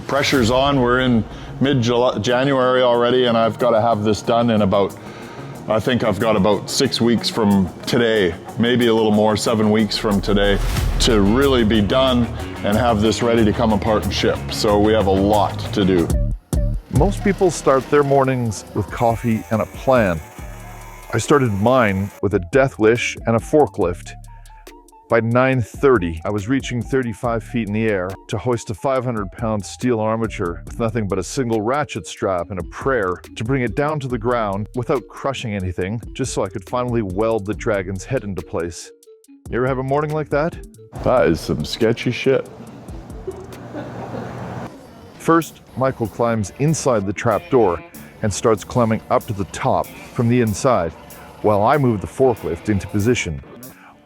Pressure's on, we're in mid-January already, and I've got to have this done in I think I've got about 6 weeks from today, maybe a little more, 7 weeks from today, to really be done and have this ready to come apart and ship. So we have a lot to do. Most people start their mornings with coffee and a plan. I started mine with a death wish and a forklift. By 9:30, I was reaching 35 feet in the air to hoist a 500-pound steel armature with nothing but a single ratchet strap and a prayer to bring it down to the ground without crushing anything, just so I could finally weld the dragon's head into place. You ever have a morning like that? That is some sketchy shit. First, Michael climbs inside the trap door and starts climbing up to the top from the inside, while I move the forklift into position.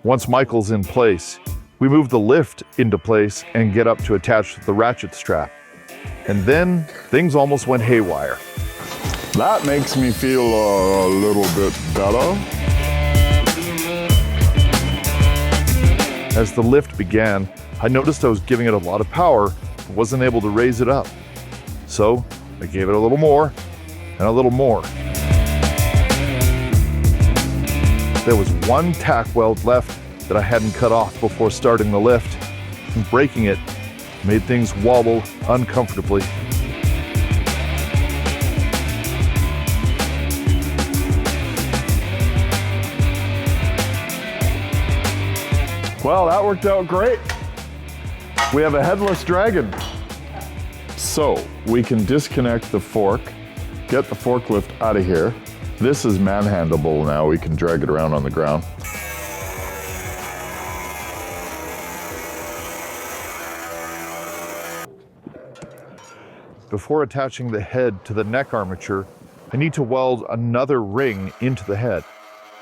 Once Michael's in place, we move the lift into place and get up to attach the ratchet strap. And then things almost went haywire. That makes me feel a little bit better. As the lift began, I noticed I was giving it a lot of power and wasn't able to raise it up. So I gave it a little more and a little more. There was one tack weld left that I hadn't cut off before starting the lift, and breaking it made things wobble uncomfortably. Well, that worked out great. We have a headless dragon. So we can disconnect the fork, get the forklift out of here. This is manhandleable now. We can drag it around on the ground. Before attaching the head to the neck armature, I need to weld another ring into the head.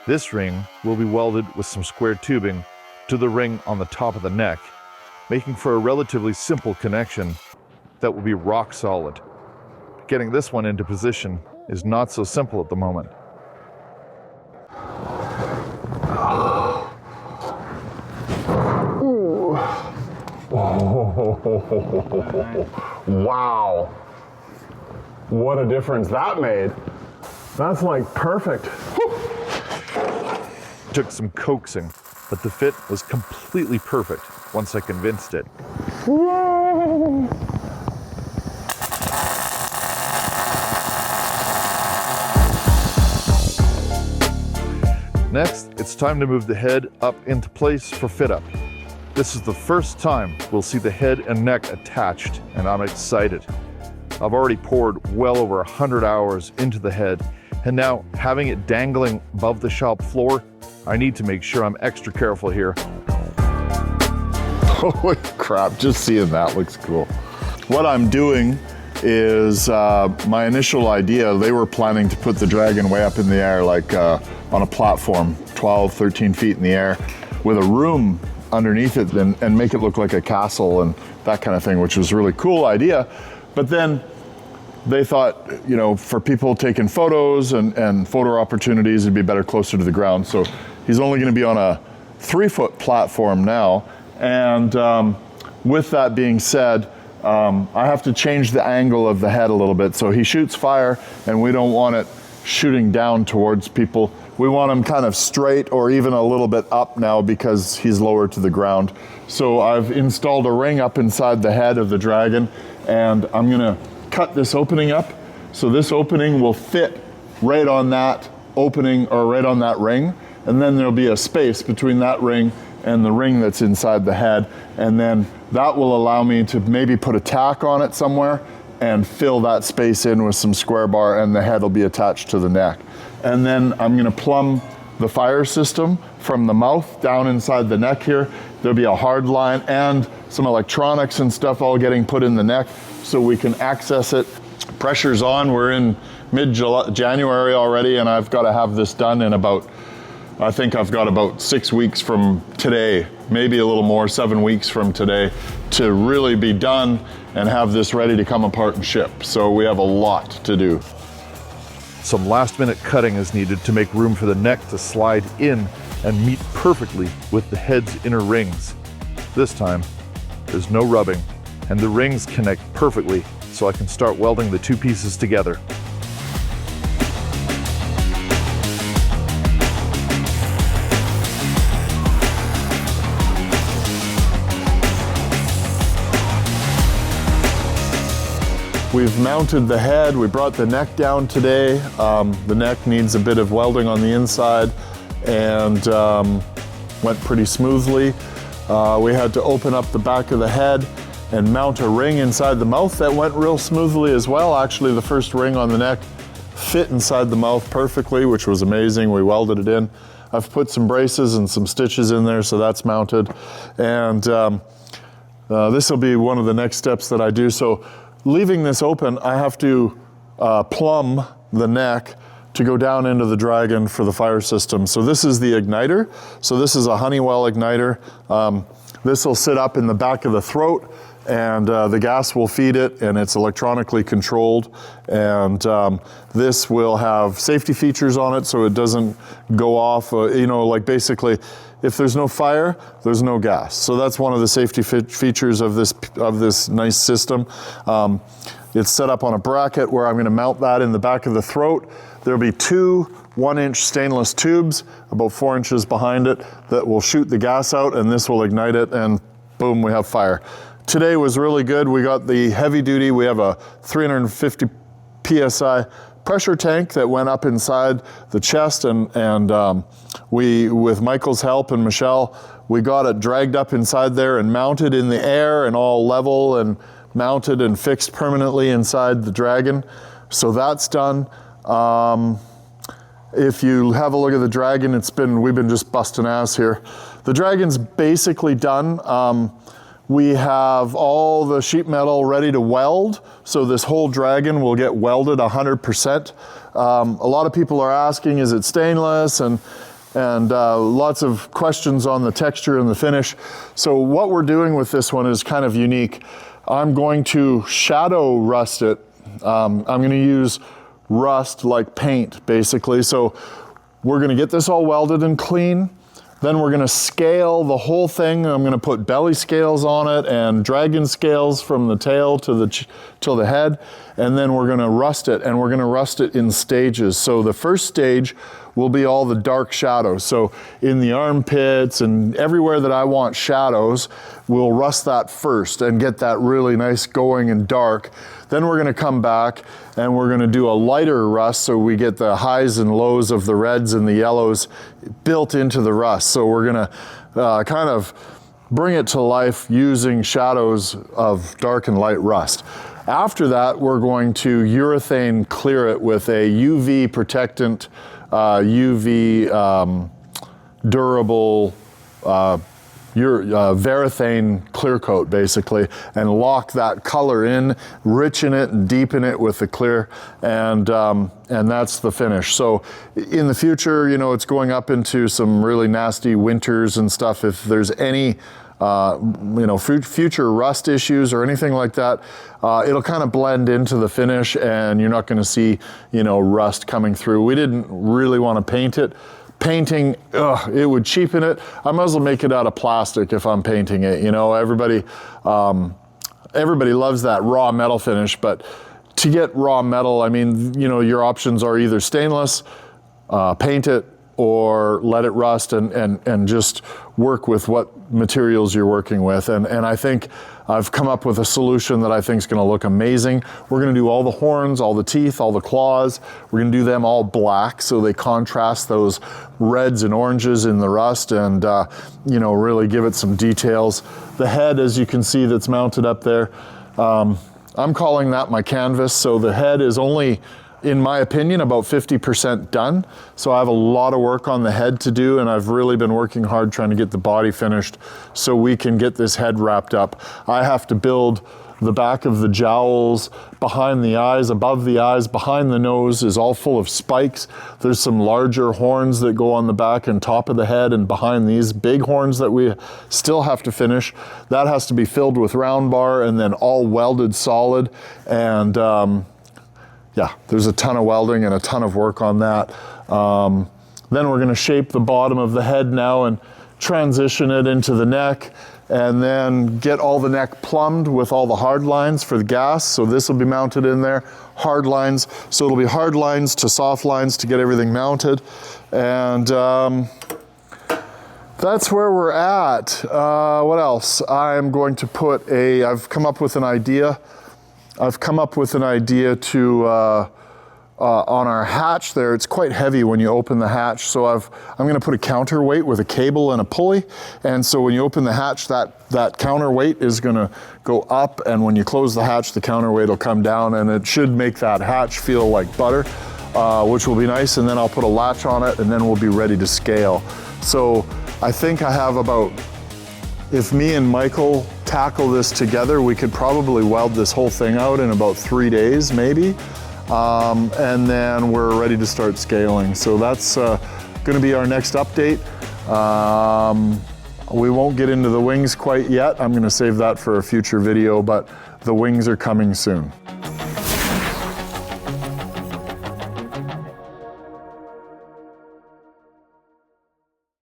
This ring will be welded with some square tubing to the ring on the top of the neck, making for a relatively simple connection that will be rock solid. Getting this one into position is not so simple at the moment. Wow. What a difference that made. That's like perfect. Took some coaxing, but the fit was completely perfect once I convinced it. Next, it's time to move the head up into place for fit-up. This is the first time we'll see the head and neck attached, and I'm excited. I've already poured well over 100 hours into the head, and now having it dangling above the shop floor, I need to make sure I'm extra careful here. Holy crap, just seeing that looks cool. What I'm doing is my initial idea, they were planning to put the dragon way up in the air, like on a platform, 12, 13 feet in the air, with a room underneath it and make it look like a castle and that kind of thing, which was a really cool idea. But then they thought, you know, for people taking photos and photo opportunities, it'd be better closer to the ground. So he's only going to be on a 3-foot platform now. And with that being said, I have to change the angle of the head a little bit. So he shoots fire and we don't want it shooting down towards people. We want him kind of straight or even a little bit up now because he's lower to the ground. So I've installed a ring up inside the head of the dragon, and I'm gonna cut this opening up. So this opening will fit right on that opening or right on that ring. And then there'll be a space between that ring and the ring that's inside the head. And then that will allow me to maybe put a tack on it somewhere and fill that space in with some square bar, and the head will be attached to the neck. And then I'm gonna plumb the fire system from the mouth down inside the neck here. There'll be a hard line and some electronics and stuff all getting put in the neck so we can access it. Pressure's on, we're in mid-January already, and I've got to have this done in I think I've got about 6 weeks from today, maybe a little more, 7 weeks from today, to really be done and have this ready to come apart and ship. So we have a lot to do. Some last-minute cutting is needed to make room for the neck to slide in and meet perfectly with the head's inner rings. This time, there's no rubbing, and the rings connect perfectly, so I can start welding the two pieces together. We've mounted the head, we brought the neck down today. The neck needs a bit of welding on the inside and went pretty smoothly. We had to open up the back of the head and mount a ring inside the mouth. That went real smoothly as well. Actually, the first ring on the neck fit inside the mouth perfectly, which was amazing. We welded it in. I've put some braces and some stitches in there, so that's mounted. And this will be one of the next steps that I do. So leaving this open, I have to plumb the neck to go down into the Dragon for the fire system. So this is the igniter. So this is a Honeywell igniter. This will sit up in the back of the throat, and the gas will feed it, and it's electronically controlled. And this will have safety features on it so it doesn't go off, you know, like basically, if there's no fire, there's no gas. So that's one of the safety features of this nice system. It's set up on a bracket where I'm gonna mount that in the back of the throat. There'll be two 1-inch stainless tubes, about 4 inches behind it, that will shoot the gas out, and this will ignite it, and boom, we have fire. Today was really good. We got the heavy duty, we have a 350 PSI pressure tank that went up inside the chest, and we, with Michael's help and Michelle, we got it dragged up inside there and mounted in the air and all level and mounted and fixed permanently inside the Dragon. So that's done. If you have a look at the Dragon, we've been just busting ass here. The Dragon's basically done. We have all the sheet metal ready to weld, so this whole Dragon will get welded 100%. A lot of people are asking, is it stainless? And lots of questions on the texture and the finish. So what we're doing with this one is kind of unique. I'm going to shadow rust it. I'm going to use rust like paint, basically. So we're going to get this all welded and clean. Then we're going to scale the whole thing. I'm going to put belly scales on it and Dragon scales from the tail to the head. And then we're going to rust it, and we're going to rust it in stages. So the first stage will be all the dark shadows. So in the armpits and everywhere that I want shadows, we'll rust that first and get that really nice going and dark. Then we're going to come back and we're going to do a lighter rust, so we get the highs and lows of the reds and the yellows built into the rust. So we're going to kind of bring it to life using shadows of dark and light rust. After that, we're going to urethane clear it with a UV protectant, UV durable Varathane clear coat, basically, and lock that color in, richen it and deepen it with the clear, and that's the finish. So in the future, you know, it's going up into some really nasty winters and stuff. If there's any you know, future rust issues or anything like that, it'll kind of blend into the finish, and you're not going to see, you know, rust coming through. We didn't really want to paint it. Painting, it would cheapen it. I might as well make it out of plastic if I'm painting it. You know, everybody loves that raw metal finish, but to get raw metal, I mean, you know, your options are either stainless, paint it, or let it rust and just work with what materials you're working with. And I think I've come up with a solution that I think is going to look amazing. We're going to do all the horns, all the teeth, all the claws. We're going to do them all black so they contrast those reds and oranges in the rust, and you know, really give it some details. The head, as you can see, that's mounted up there, I'm calling that my canvas. So the head is only, in my opinion, about 50% done. So I have a lot of work on the head to do, and I've really been working hard trying to get the body finished so we can get this head wrapped up. I have to build the back of the jowls, behind the eyes, above the eyes, behind the nose is all full of spikes. There's some larger horns that go on the back and top of the head, and behind these big horns that we still have to finish. That has to be filled with round bar and then all welded solid. And yeah, there's a ton of welding and a ton of work on that. Then we're going to shape the bottom of the head now and transition it into the neck, and then get all the neck plumbed with all the hard lines for the gas. So this will be mounted in there, hard lines. So it'll be hard lines to soft lines to get everything mounted. And that's where we're at. What else? I'm going to put I've come up with an idea. To, on our hatch there, it's quite heavy when you open the hatch. So I'm gonna put a counterweight with a cable and a pulley. And so when you open the hatch, that counterweight is gonna go up. And when you close the hatch, the counterweight will come down, and it should make that hatch feel like butter, which will be nice. And then I'll put a latch on it, and then we'll be ready to scale. So I think I have about, if me and Michael tackle this together, we could probably weld this whole thing out in about 3 days, maybe. And then we're ready to start scaling. So that's gonna be our next update. We won't get into the wings quite yet. I'm gonna save that for a future video, but the wings are coming soon.